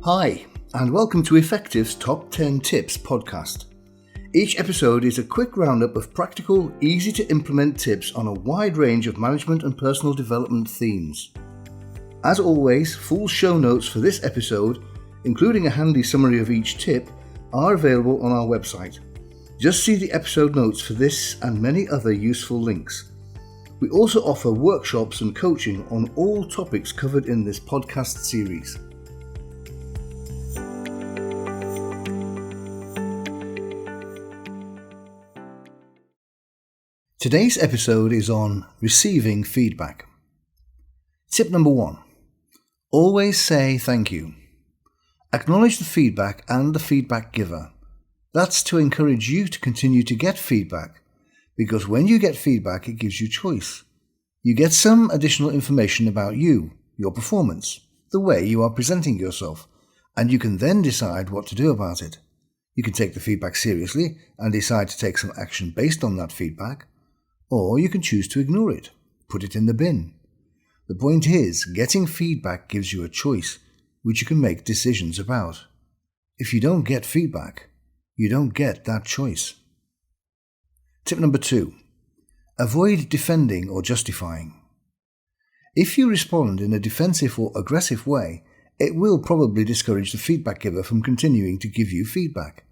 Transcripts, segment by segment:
Hi, and welcome to Effective's Top 10 Tips podcast. Each episode is a quick roundup of practical, easy to implement tips on a wide range of management and personal development themes. As always, full show notes for this episode, including a handy summary of each tip, are available on our website. Just see the episode notes for this and many other useful links. We also offer workshops and coaching on all topics covered in this podcast series. Today's episode is on receiving feedback. Tip number 1. Always say thank you. Acknowledge the feedback and the feedback giver. That's to encourage you to continue to get feedback, because when you get feedback, it gives you choice. You get some additional information about you, your performance, the way you are presenting yourself, and you can then decide what to do about it. You can take the feedback seriously and decide to take some action based on that feedback, or you can choose to ignore it, put it in the bin. The point is, getting feedback gives you a choice, which you can make decisions about. If you don't get feedback, you don't get that choice. Tip number 2. Avoid defending or justifying. If you respond in a defensive or aggressive way, it will probably discourage the feedback giver from continuing to give you feedback.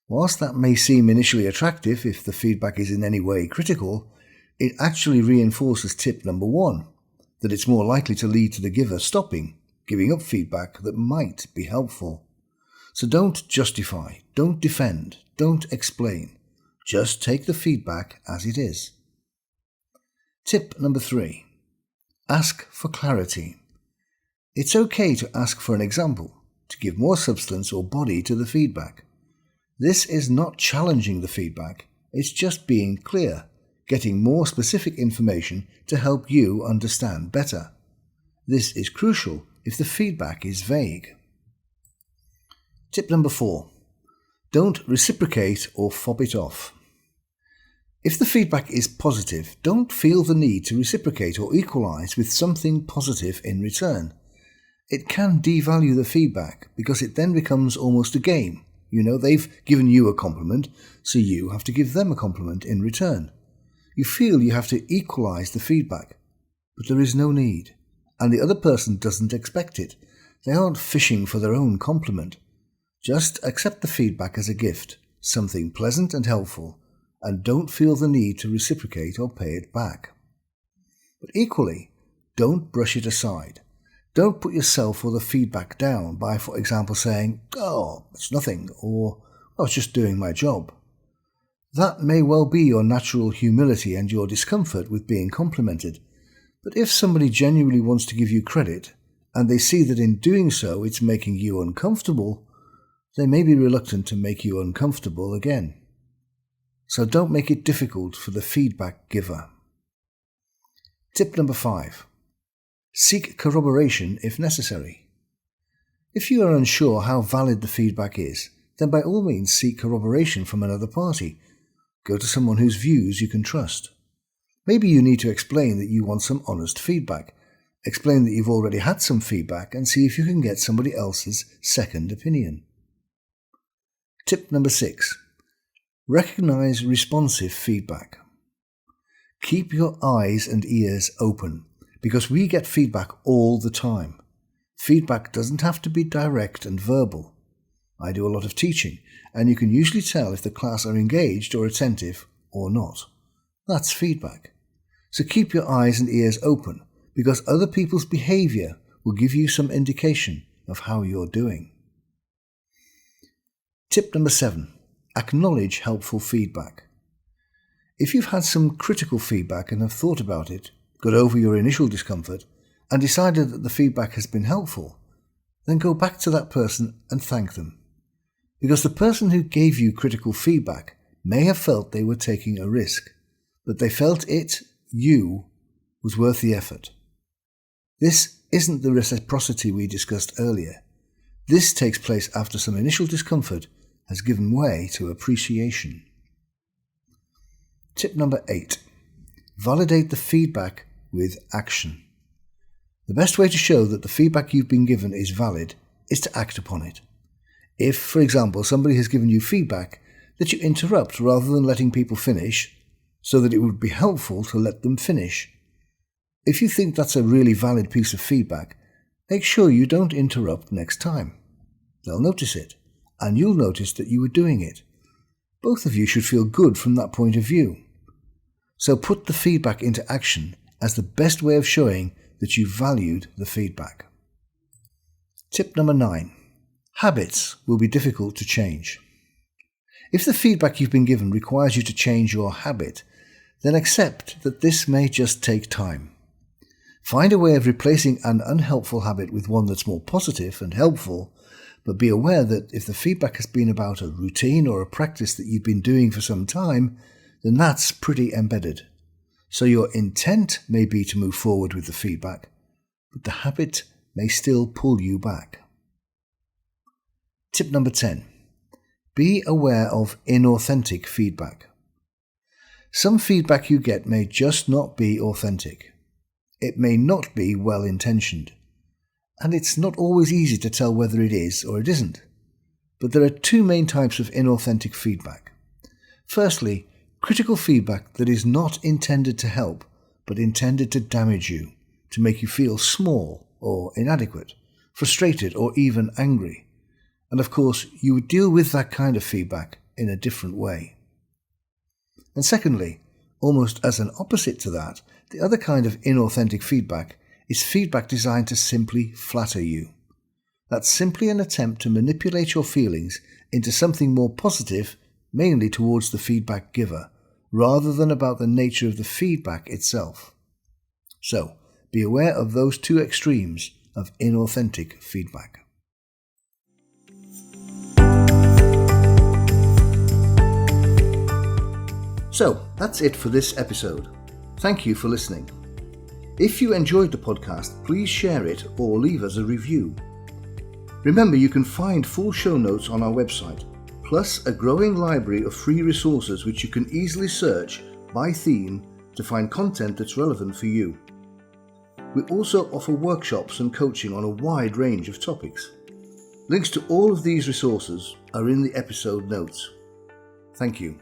Whilst that may seem initially attractive if the feedback is in any way critical, it actually reinforces tip number 1, that it's more likely to lead to the giver giving up feedback that might be helpful. So don't justify, don't defend, don't explain. Just take the feedback as it is. Tip number 3. Ask for clarity. It's okay to ask for an example, to give more substance or body to the feedback. This is not challenging the feedback, it's just being clear, getting more specific information to help you understand better. This is crucial if the feedback is vague. Tip number 4. Don't reciprocate or fob it off. If the feedback is positive, don't feel the need to reciprocate or equalize with something positive in return. It can devalue the feedback because it then becomes almost a game. They've given you a compliment, so you have to give them a compliment in return. You feel you have to equalize the feedback, but there is no need, and the other person doesn't expect it. They aren't fishing for their own compliment. Just accept the feedback as a gift, something pleasant and helpful, and don't feel the need to reciprocate or pay it back. But equally, don't brush it aside. Don't put yourself or the feedback down by, for example, saying, "Oh, it's nothing," or "I was just doing my job." That may well be your natural humility and your discomfort with being complimented, but if somebody genuinely wants to give you credit, and they see that in doing so it's making you uncomfortable, they may be reluctant to make you uncomfortable again. So don't make it difficult for the feedback giver. Tip number 5. Seek corroboration if necessary. If you are unsure how valid the feedback is, then by all means seek corroboration from another party. Go to someone whose views you can trust. Maybe you need to explain that you want some honest feedback. Explain that you've already had some feedback and see if you can get somebody else's second opinion. Tip number 6. Recognize responsive feedback. Keep your eyes and ears open, because we get feedback all the time. Feedback doesn't have to be direct and verbal. I do a lot of teaching, and you can usually tell if the class are engaged or attentive or not. That's feedback. So keep your eyes and ears open, because other people's behavior will give you some indication of how you're doing. Tip number 7. Acknowledge helpful feedback. If you've had some critical feedback and have thought about it, got over your initial discomfort, and decided that the feedback has been helpful, then go back to that person and thank them. Because the person who gave you critical feedback may have felt they were taking a risk, but they felt you, was worth the effort. This isn't the reciprocity we discussed earlier. This takes place after some initial discomfort has given way to appreciation. Tip number 8. Validate the feedback with action. The best way to show that the feedback you've been given is valid is to act upon it. If, for example, somebody has given you feedback, that you interrupt rather than letting people finish, so that it would be helpful to let them finish. If you think that's a really valid piece of feedback, make sure you don't interrupt next time. They'll notice it, and you'll notice that you were doing it. Both of you should feel good from that point of view. So put the feedback into action as the best way of showing that you valued the feedback. Tip number 9. Habits will be difficult to change. If the feedback you've been given requires you to change your habit, then accept that this may just take time. Find a way of replacing an unhelpful habit with one that's more positive and helpful, but be aware that if the feedback has been about a routine or a practice that you've been doing for some time, then that's pretty embedded. So your intent may be to move forward with the feedback, but the habit may still pull you back. Tip number 10. Be aware of inauthentic feedback. Some feedback you get may just not be authentic. It may not be well-intentioned. And it's not always easy to tell whether it is or it isn't. But there are two main types of inauthentic feedback. Firstly, critical feedback that is not intended to help, but intended to damage you, to make you feel small or inadequate, frustrated or even angry. And of course, you would deal with that kind of feedback in a different way. And secondly, almost as an opposite to that, the other kind of inauthentic feedback is feedback designed to simply flatter you. That's simply an attempt to manipulate your feelings into something more positive, mainly towards the feedback giver, rather than about the nature of the feedback itself. So, be aware of those two extremes of inauthentic feedback. So, that's it for this episode. Thank you for listening. If you enjoyed the podcast, please share it or leave us a review. Remember, you can find full show notes on our website, plus a growing library of free resources which you can easily search by theme to find content that's relevant for you. We also offer workshops and coaching on a wide range of topics. Links to all of these resources are in the episode notes. Thank you.